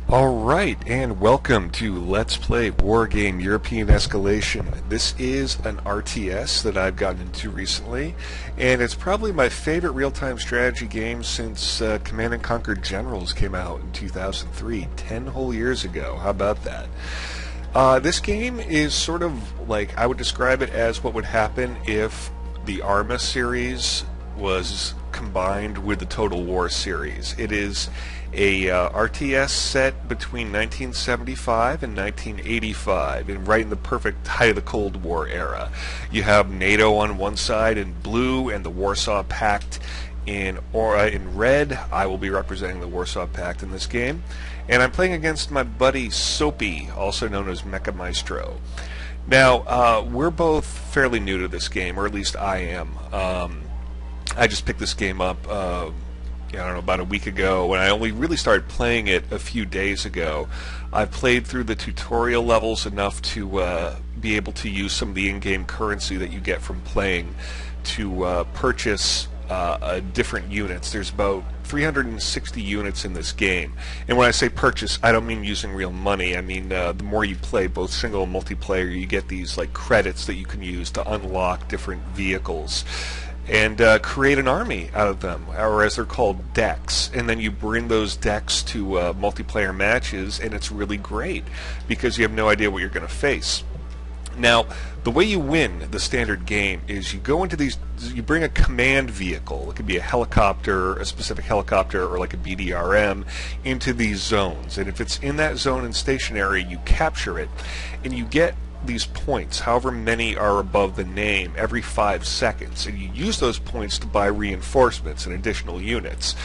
Alright, and welcome to Let's Play Wargame European Escalation. This is an RTS that I've gotten into recently, and it's probably my favorite real-time strategy game since Command & Conquer Generals came out in 2003, 10 whole years ago. How about that? This game is sort of like, I would describe it as what would happen if the Arma series was combined with the Total War series. It is a RTS set between 1975 and 1985, and right in the perfect height of the Cold War era. You have NATO on one side in blue and the Warsaw Pact in red. I will be representing the Warsaw Pact in this game, and I'm playing against my buddy Soapy, also known as Mecha Maestro. Now, we're both fairly new to this game, or at least I am. I just picked this game up I don't know, about a week ago, and I only really started playing it a few days ago. I've played through the tutorial levels enough to be able to use some of the in-game currency that you get from playing to purchase different units. There's about 360 units in this game, and when I say purchase, I don't mean using real money. I mean the more you play, both single and multiplayer, you get these like credits that you can use to unlock different vehicles and create an army out of them, or as they're called, decks. And then you bring those decks to multiplayer matches, and it's really great because you have no idea what you're going to face. Now, the way you win the standard game is you go into these, you bring a command vehicle, it could be a helicopter, a specific helicopter, or like a BDRM, into these zones. And if it's in that zone and stationary, you capture it, and you get these points, however many are above the name, every 5 seconds, and you use those points to buy reinforcements and additional units.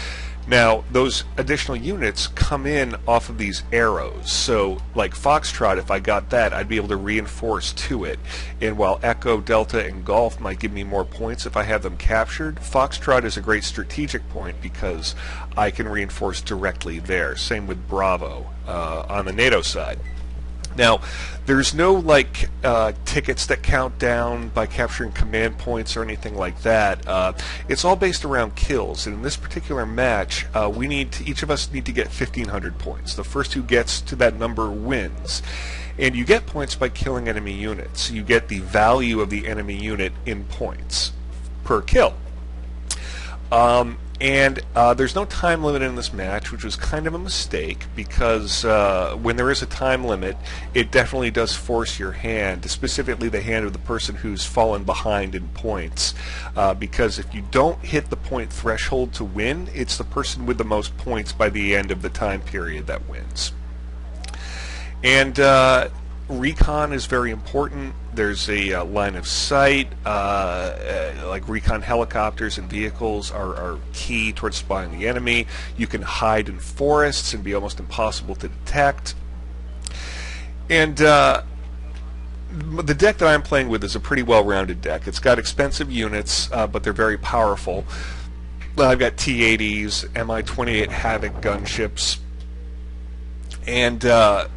Now, those additional units come in off of these arrows, so like Foxtrot, if I got that, I'd be able to reinforce to it, and while Echo, Delta, and Golf might give me more points if I have them captured, Foxtrot is a great strategic point because I can reinforce directly there. Same with Bravo on the NATO side. Now, there's no like tickets that count down by capturing command points or anything like that. It's all based around kills, and in this particular match, each of us need to get 1,500 points. The first who gets to that number wins. And you get points by killing enemy units. You get the value of the enemy unit in points per kill. And there's no time limit in this match, which was kind of a mistake, because when there is a time limit, it definitely does force your hand, specifically the hand of the person who's fallen behind in points, because if you don't hit the point threshold to win, it's the person with the most points by the end of the time period that wins. And recon is very important. There's a line of sight, like recon helicopters and vehicles are key towards spying the enemy. You can hide in forests and be almost impossible to detect. And the deck that I'm playing with is a pretty well-rounded deck. It's got expensive units, but they're very powerful. I've got T-80s, Mi-28 Havoc gunships, and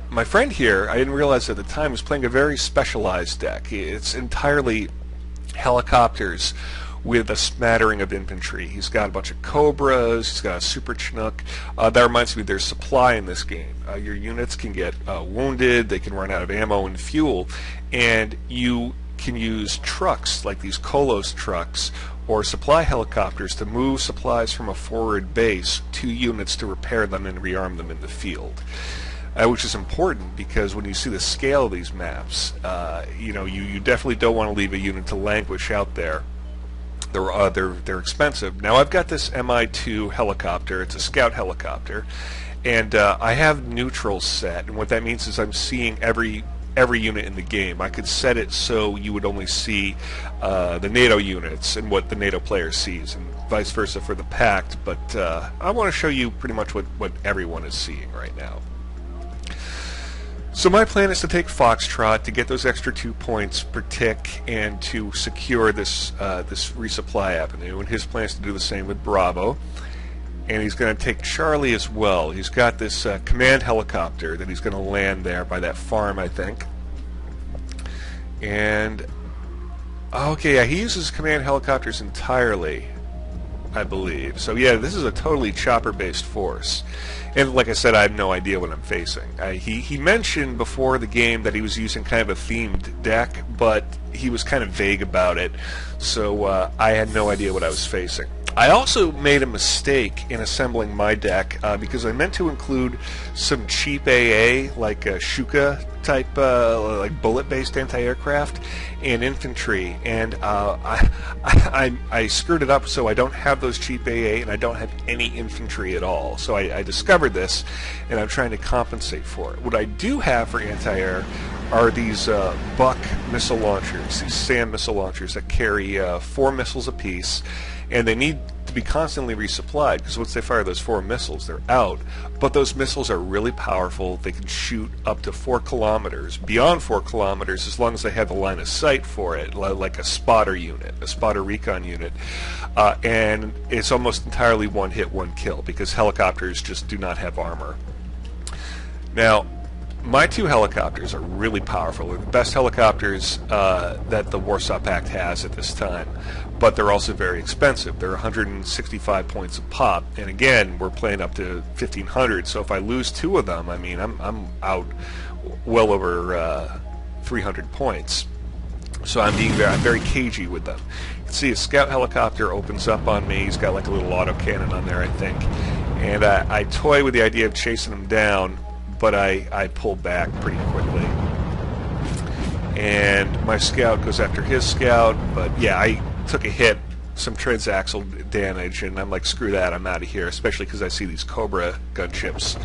my friend here, I didn't realize at the time, was playing a very specialized deck. It's entirely helicopters with a smattering of infantry. He's got a bunch of Cobras, he's got a Super Chinook. That reminds me, there's supply in this game. Your units can get wounded, they can run out of ammo and fuel, and you can use trucks, like these Kolos trucks, or supply helicopters to move supplies from a forward base to units to repair them and rearm them in the field. Which is important because when you see the scale of these maps, you definitely don't want to leave a unit to languish out there. They're expensive. Now I've got this Mi-2 helicopter. It's a scout helicopter, and I have neutral set, and what that means is I'm seeing every unit in the game. I could set it so you would only see the NATO units and what the NATO player sees, and vice versa for the Pact, but I want to show you pretty much what everyone is seeing right now. So my plan is to take Foxtrot to get those extra 2 points per tick and to secure this this resupply avenue, and his plan is to do the same with Bravo. And he's going to take Charlie as well. He's got this command helicopter that he's going to land there by that farm, I think. And okay, yeah, he uses command helicopters entirely. I believe. So yeah, this is a totally chopper-based force. And like I said, I have no idea what I'm facing. He mentioned before the game that he was using kind of a themed deck, but he was kind of vague about it, so I had no idea what I was facing. I also made a mistake in assembling my deck because I meant to include some cheap AA, like a Shuka type, like bullet-based anti-aircraft and infantry, and I screwed it up, so I don't have those cheap AA and I don't have any infantry at all. So I discovered this, and I'm trying to compensate for it. What I do have for anti-air are these Buck missile launchers, these SAM missile launchers that carry 4 missiles apiece, and they need to be constantly resupplied because once they fire those 4 missiles, they're out. But those missiles are really powerful. They can shoot up to 4 kilometers, beyond 4 kilometers, as long as they have the line of sight for it, like a spotter unit, a spotter recon unit. And it's almost entirely one hit, one kill because helicopters just do not have armor. Now, my 2 helicopters are really powerful. They're the best helicopters that the Warsaw Pact has at this time, but they're also very expensive. They're 165 points a pop, and again, we're playing up to 1,500. So if I lose 2 of them, I mean, I'm out well over 300 points. So I'm very cagey with them. You can see a scout helicopter opens up on me. He's got like a little autocannon on there, I think, and I toy with the idea of chasing him down, but I pull back pretty quickly. And my scout goes after his scout, but yeah, I took a hit, some transaxle damage, and I'm like, screw that, I'm out of here, especially because I see these Cobra gunships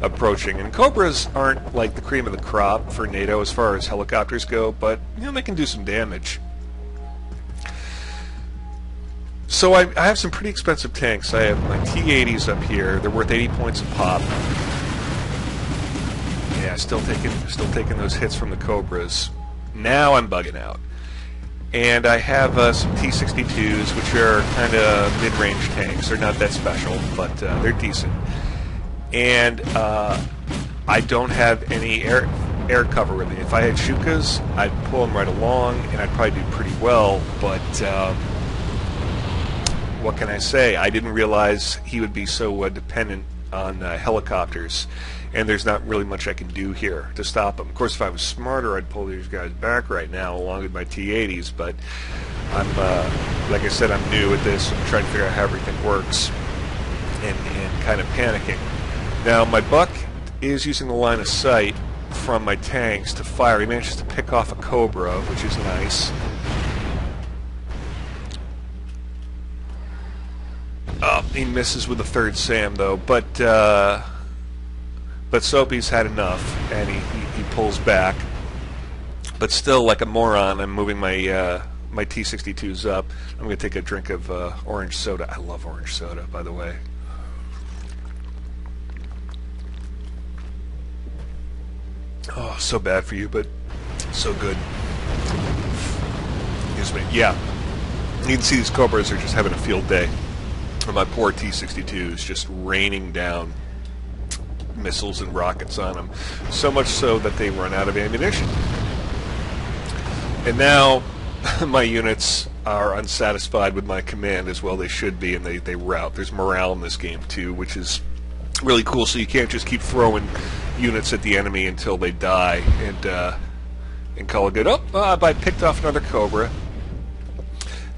approaching. And Cobras aren't like the cream of the crop for NATO as far as helicopters go, but you know, they can do some damage. So I have some pretty expensive tanks. I have my T-80s up here. They're worth 80 points a pop. Yeah, still taking those hits from the Cobras. Now I'm bugging out. And I have some T-62s, which are kind of mid-range tanks. They're not that special, but they're decent. And I don't have any air cover with me. If I had Shukas, I'd pull them right along, and I'd probably do pretty well. But what can I say? I didn't realize he would be so dependent on helicopters. And there's not really much I can do here to stop them. Of course, if I was smarter, I'd pull these guys back right now along with my T-80s, but I'm, like I said, I'm new at this. I'm trying to figure out how everything works and kind of panicking. Now, my Buck is using the line of sight from my tanks to fire. He manages to pick off a Cobra, which is nice. Oh, he misses with the 3rd SAM, though, but Soapy's had enough, and he pulls back. But still, like a moron, I'm moving my my T-62s up. I'm going to take a drink of orange soda. I love orange soda, by the way. Oh, so bad for you, but so good. Excuse me. Yeah, you can see these Cobras are just having a field day. And my poor T-62 is just raining down missiles and rockets on them, so much so that they run out of ammunition. And now my units are unsatisfied with my command, as well they should be, and they rout. There's morale in this game too, which is really cool, so you can't just keep throwing units at the enemy until they die and call it good. Oh, I picked off another Cobra.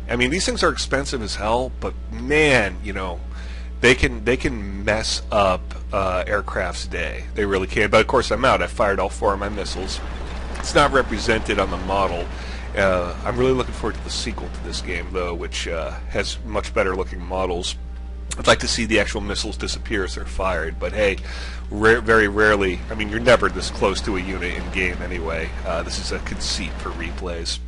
I mean, these things are expensive as hell, but man, you know, they can mess up aircraft's day. They really can. But of course, I'm out. I fired all 4 of my missiles. It's not represented on the model. I'm really looking forward to the sequel to this game, though, which has much better looking models. I'd like to see the actual missiles disappear as they're fired, but hey, very rarely, I mean, you're never this close to a unit in game anyway. This is a conceit for replays.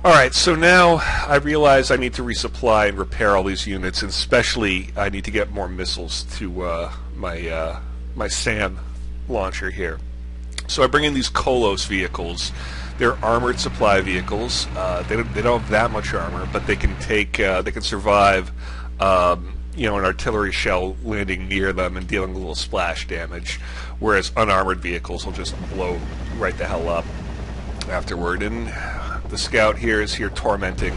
Alright, so now I realize I need to resupply and repair all these units, and especially I need to get more missiles to my SAM launcher here. So I bring in these Kolos vehicles. They're armored supply vehicles. They don't have that much armor, but they can survive you know, an artillery shell landing near them and dealing a little splash damage, whereas unarmored vehicles will just blow right the hell up afterward. And the scout here is tormenting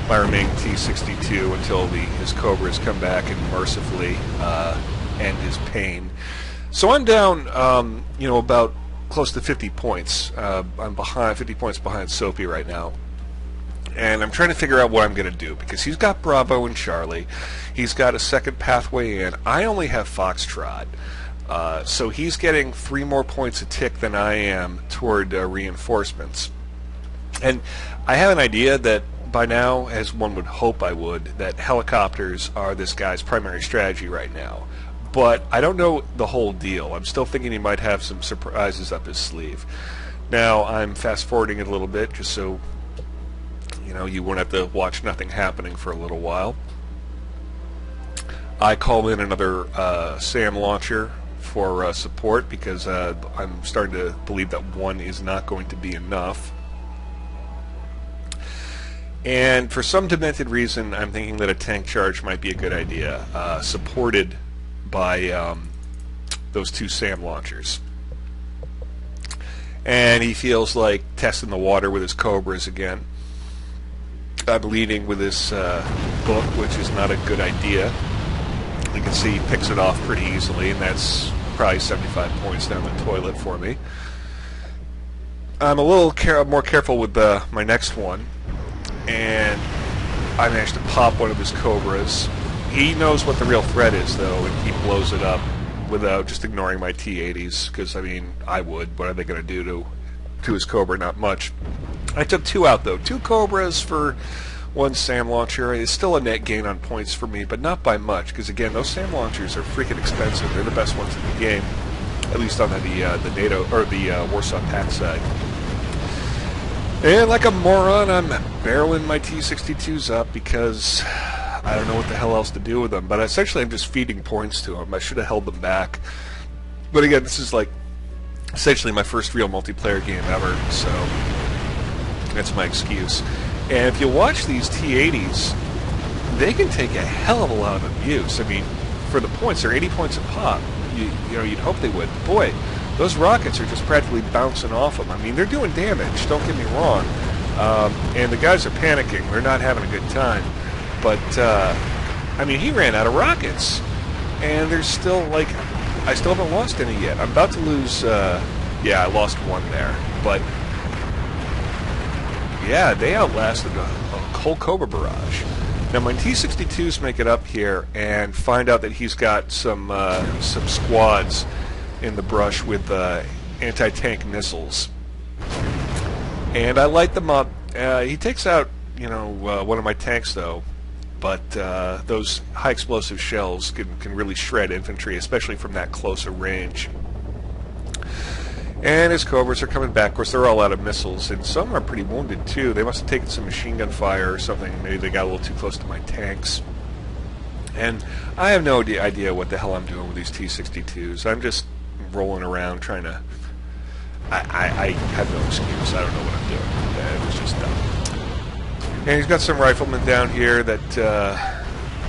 my remaining T-62 until his Cobras come back and mercifully end his pain. So I'm down, about close to 50 points. I'm behind 50 points behind Soapy right now. And I'm trying to figure out what I'm going to do, because he's got Bravo and Charlie. He's got a second pathway in. I only have Foxtrot. So he's getting 3 more points a tick than I am toward reinforcements. And I have an idea that by now, as one would hope I would, that helicopters are this guy's primary strategy right now. But I don't know the whole deal. I'm still thinking he might have some surprises up his sleeve. Now, I'm fast-forwarding it a little bit just so you won't have to watch nothing happening for a little while. I call in another SAM launcher for support because I'm starting to believe that one is not going to be enough. And for some demented reason, I'm thinking that a tank charge might be a good idea, supported by those 2 SAM launchers. And he feels like testing the water with his Cobras again. I'm leading with this book, which is not a good idea. You can see he picks it off pretty easily, and that's probably 75 points down the toilet for me. I'm a little more careful with my next one, and I managed to pop one of his Cobras. He knows what the real threat is, though, and he blows it up without just ignoring my T-80s, because, I would. What are they going to do to his Cobra? Not much. I took 2 out, though. 2 Cobras for 1 SAM launcher is still a net gain on points for me, but not by much, because, again, those SAM launchers are freaking expensive. They're the best ones in the game, at least on the NATO, or the Warsaw Pact side. And like a moron, I'm barreling my T-62s up because I don't know what the hell else to do with them. But essentially, I'm just feeding points to them. I should have held them back. But again, this is like essentially my first real multiplayer game ever, so that's my excuse. And if you watch these T-80s, they can take a hell of a lot of abuse. For the points, they're 80 points a pop. You'd hope they would. Boy, those rockets are just practically bouncing off them. They're doing damage, don't get me wrong. And the guys are panicking. They're not having a good time. But, he ran out of rockets. And there's still, I still haven't lost any yet. I'm about to lose, I lost 1 there. But, yeah, they outlasted a whole Cobra barrage. Now, my T-62s make it up here and find out that he's got some squads in the brush with anti-tank missiles. And I light them up. He takes out, one of my tanks, though. But those high explosive shells can really shred infantry, especially from that closer range. And his Cobras are coming back. Of course, they're all out of missiles, and some are pretty wounded, too. They must have taken some machine gun fire or something. Maybe they got a little too close to my tanks. And I have no idea what the hell I'm doing with these T-62s. I'm just rolling around trying to... I have no excuse. I don't know what I'm doing. It was just dumb. And he's got some riflemen down here that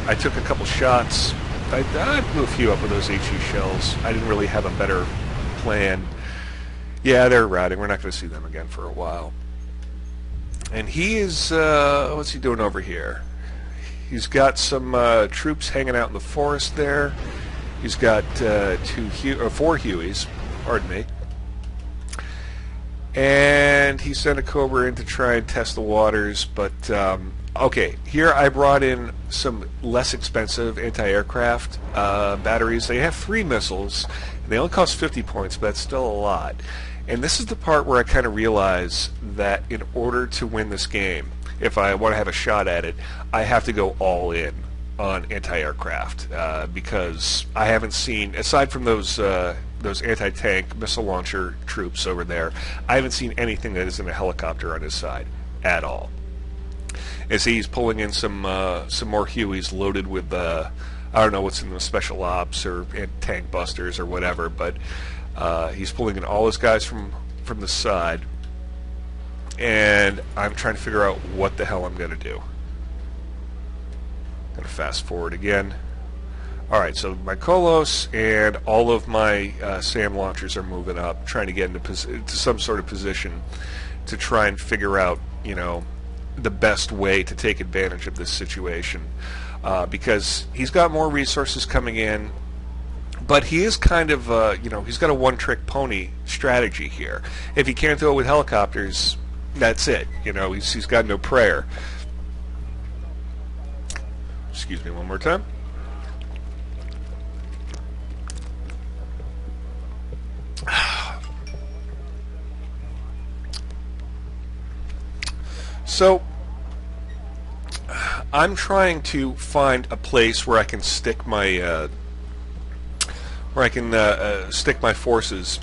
I took a couple shots. I blew a few up with those HE shells. I didn't really have a better plan. Yeah, they're routing. We're not going to see them again for a while. And he is... what's he doing over here? He's got some troops hanging out in the forest there. He's got 4 Hueys, pardon me. And he sent a Cobra in to try and test the waters, but okay, here I brought in some less expensive anti-aircraft batteries. They have 3 missiles, and they only cost 50 points, but that's still a lot. And this is the part where I kind of realize that in order to win this game, if I want to have a shot at it, I have to go all in on anti-aircraft because I haven't seen, aside from those anti-tank missile launcher troops over there, I haven't seen anything that isn't a helicopter on his side at all. And see, he's pulling in some more Hueys loaded with I don't know what's in the special ops or tank busters or whatever, but he's pulling in all his guys from the side, and I'm trying to figure out what the hell I'm going to do. I'm going to fast forward again. Alright, so my Kolos and all of my SAM launchers are moving up, trying to get into some sort of position to try and figure out, the best way to take advantage of this situation, because he's got more resources coming in. But he is kind of, he's got a one-trick pony strategy here. If he can't do it with helicopters, that's it. He's got no prayer. Excuse me one more time. So, I'm trying to find a place where I can stick my stick my forces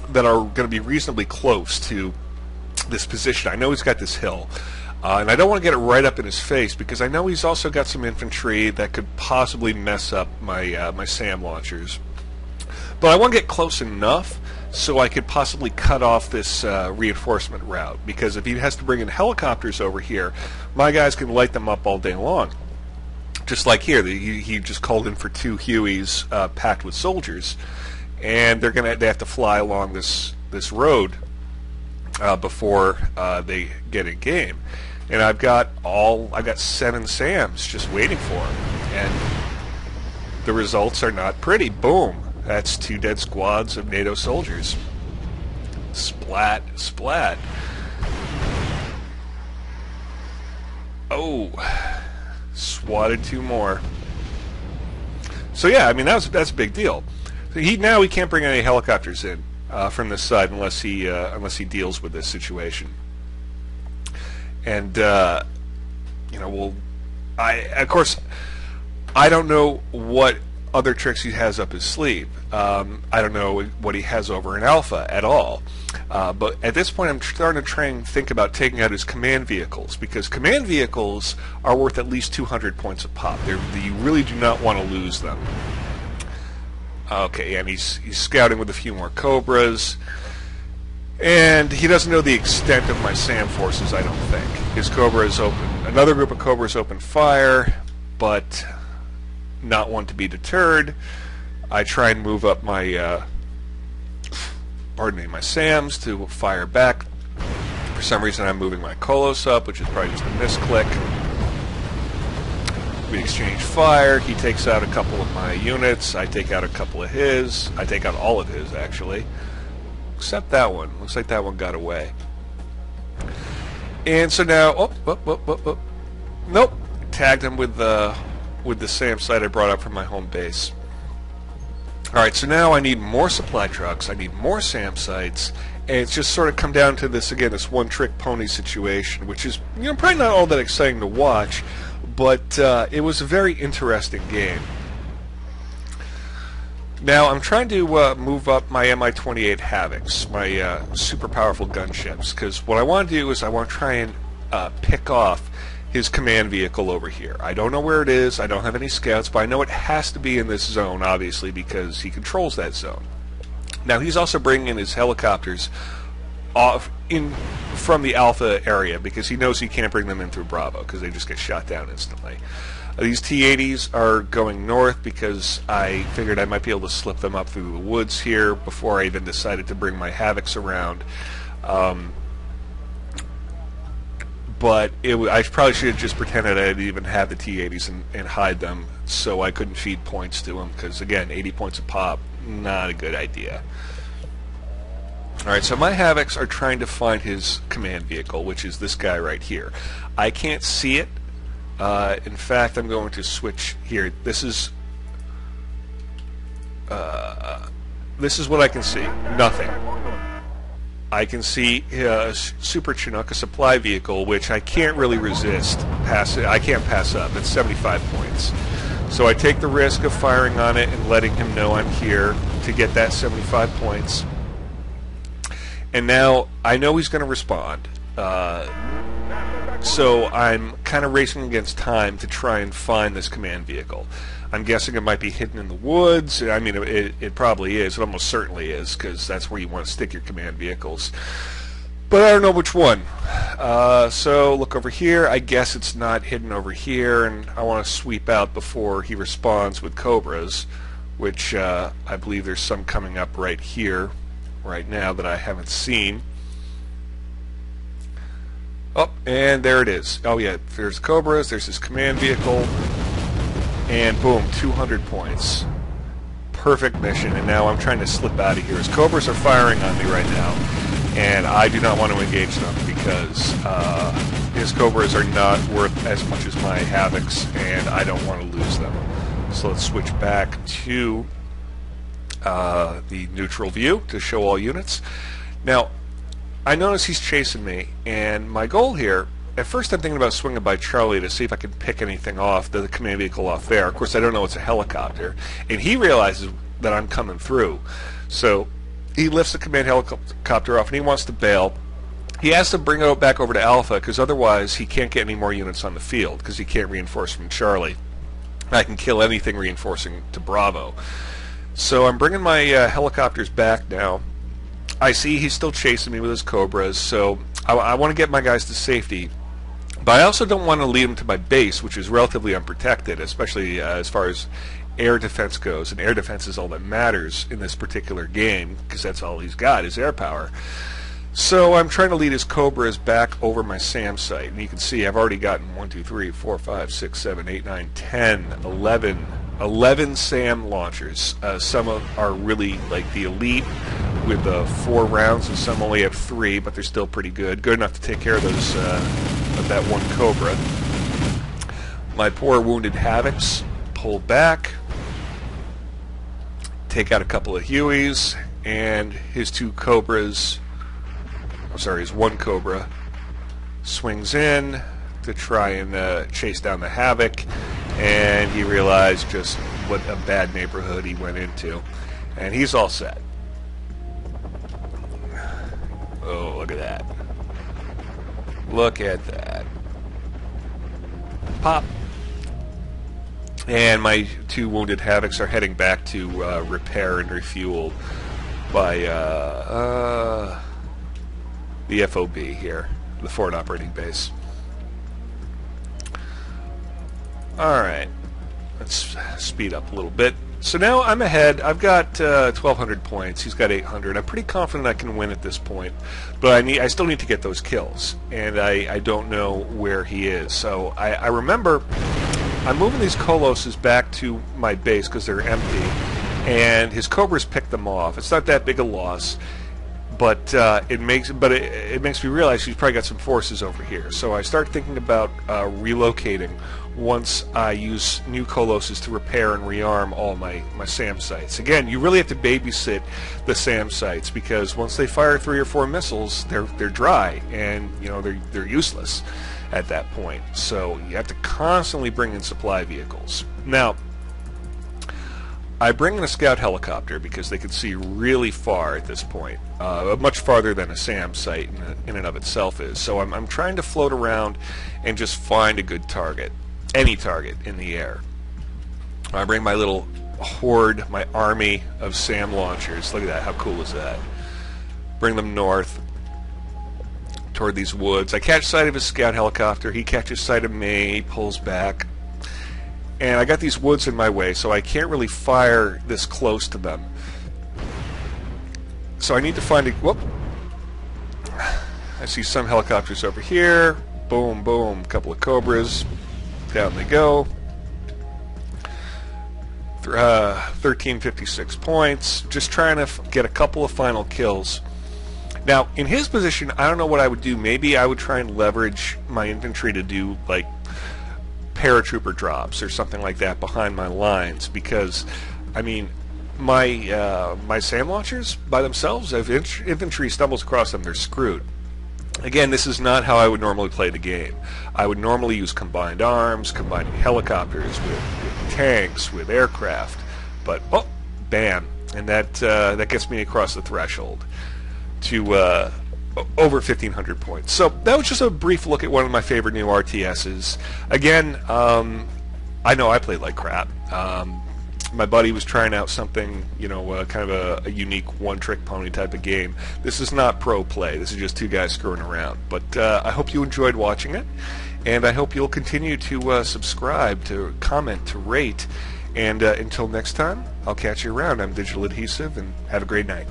that are going to be reasonably close to this position. I know he's got this hill, and I don't want to get it right up in his face because I know he's also got some infantry that could possibly mess up my my SAM launchers. But I want to get close enough so I could possibly cut off this reinforcement route, because if he has to bring in helicopters over here, my guys can light them up all day long. Just like here, he just called in for 2 Hueys packed with soldiers, and they have to fly along this road before they get in game. And I've got 7 SAMs just waiting for him, and the results are not pretty. Boom! That's 2 dead squads of NATO soldiers. Splat, splat. Oh. Swatted 2 more. So yeah, I mean that's a big deal. So he can't bring any helicopters in from this side unless he deals with this situation. And of course I don't know what other tricks he has up his sleeve. I don't know what he has over in Alpha at all. But at this point, I'm starting to try and think about taking out his command vehicles, because command vehicles are worth at least 200 points a pop. You really do not want to lose them. Okay, and he's scouting with a few more Cobras, and he doesn't know the extent of my SAM forces, I don't think. His Cobras another group of Cobras open fire, but not one to be deterred. I try and move up my my SAMs to fire back. For some reason I'm moving my Kolos up, which is probably just a misclick. We exchange fire. He takes out a couple of my units. I take out a couple of his. I take out all of his, actually. Except that one. Looks like that one got away. And so now... Nope. Tagged him with the SAM site I brought up from my home base. Alright, so now I need more supply trucks, I need more SAM sites, and it's just sort of come down to this, again, this one-trick pony situation, which is, probably not all that exciting to watch, but it was a very interesting game. Now, I'm trying to move up my Mi-28 Havocs, my super powerful gunships, because what I want to do is I want to try and pick off his command vehicle over here. I don't know where it is, I don't have any scouts, but I know it has to be in this zone, obviously, because he controls that zone. Now, he's also bringing in his helicopters from the Alpha area, because he knows he can't bring them in through Bravo, because they just get shot down instantly. These T-80s are going north because I figured I might be able to slip them up through the woods here before I even decided to bring my Havocs around. But I probably should have just pretended I didn't even have the T-80s and hide them so I couldn't feed points to them, because again, 80 points a pop, not a good idea. Alright, so my Havocs are trying to find his command vehicle, which is this guy right here. I can't see it. In fact, I'm going to switch here. This is what I can see. Nothing. I can see a Super Chinook, a supply vehicle, which I can't really resist. I can't pass up. It's 75 points. So I take the risk of firing on it and letting him know I'm here to get that 75 points. And now I know he's going to respond. So I'm kind of racing against time to try and find this command vehicle. I'm guessing it might be hidden in the woods. I mean, it probably is. It almost certainly is, because that's where you want to stick your command vehicles. But I don't know which one. So look over here. I guess it's not hidden over here, and I want to sweep out before he responds with Cobras, which I believe there's some coming up right here, right now, that I haven't seen. Oh, and there it is. Oh yeah, there's Cobras, there's his command vehicle, and boom, 200 points. Perfect mission, and now I'm trying to slip out of here. His Cobras are firing on me right now, and I do not want to engage them because his Cobras are not worth as much as my Havocs, and I don't want to lose them. So let's switch back to the neutral view to show all units. Now, I notice he's chasing me, and my goal here, at first I'm thinking about swinging by Charlie to see if I can pick anything off, the command vehicle off there. Of course, I don't know it's a helicopter, and he realizes that I'm coming through. So he lifts the command helicopter off, and he wants to bail. He has to bring it back over to Alpha, because otherwise he can't get any more units on the field, because he can't reinforce from Charlie. I can kill anything reinforcing to Bravo. So I'm bringing my helicopters back now. I see he's still chasing me with his Cobras, so I want to get my guys to safety. But I also don't want to lead him to my base, which is relatively unprotected, especially as far as air defense goes. And air defense is all that matters in this particular game, because that's all he's got, is air power. So I'm trying to lead his Cobras back over my SAM site. And you can see I've already gotten 1, 2, 3, 4, 5, 6, 7, 8, 9, 10, 11 SAM launchers. Some are really like the elite with 4 rounds, and some only have 3, but they're still pretty good. Good enough to take care of those of that one Cobra. My poor wounded Havocs pull back, take out a couple of Hueys, and his 2 Cobras, his 1 Cobra swings in to try and chase down the Havoc, and he realized just what a bad neighborhood he went into, and he's all set. Oh, look at that. Look at that. Pop. And my 2 wounded Havocs are heading back to repair and refuel by the FOB here, the Forward Operating Base. Alright, let's speed up a little bit. So now I'm ahead. I've got 1,200 points. He's got 800. I'm pretty confident I can win at this point, but I still need to get those kills, and I don't know where he is. So I remember I'm moving these Colossus back to my base because they're empty, and his Cobras pick them off. It's not that big a loss, but it makes me realize he's probably got some forces over here. So I start thinking about relocating once I use new Colossus to repair and rearm all my SAM sites. Again, you really have to babysit the SAM sites, because once they fire 3 or 4 missiles, they're dry, and they're useless at that point. So you have to constantly bring in supply vehicles. Now, I bring in a scout helicopter because they can see really far at this point, much farther than a SAM site in and of itself is. So I'm trying to float around and just find a good target, any target in the air. I bring my little horde, my army of SAM launchers. Look at that, how cool is that? Bring them north toward these woods. I catch sight of his scout helicopter, he catches sight of me, he pulls back. And I got these woods in my way, so I can't really fire this close to them. So I need to find a... Whoop! I see some helicopters over here. Boom, boom. A couple of Cobras. Down they go. 1356 points. Just trying to get a couple of final kills. Now, in his position, I don't know what I would do. Maybe I would try and leverage my infantry to do, like, paratrooper drops or something like that behind my lines, because I mean my SAM launchers by themselves, if infantry stumbles across them, they're screwed. Again, this is not how I would normally play the game. I would normally use combined arms, combining helicopters with tanks, with aircraft, but oh, bam, and that gets me across the threshold to over 1,500 points. So that was just a brief look at one of my favorite new RTSs. Again, I know I played like crap. My buddy was trying out something, kind of a unique one-trick pony type of game. This is not pro play. This is just 2 guys screwing around. But I hope you enjoyed watching it, and I hope you'll continue to subscribe, to comment, to rate. And until next time, I'll catch you around. I'm DigitalAdhesive, and have a great night.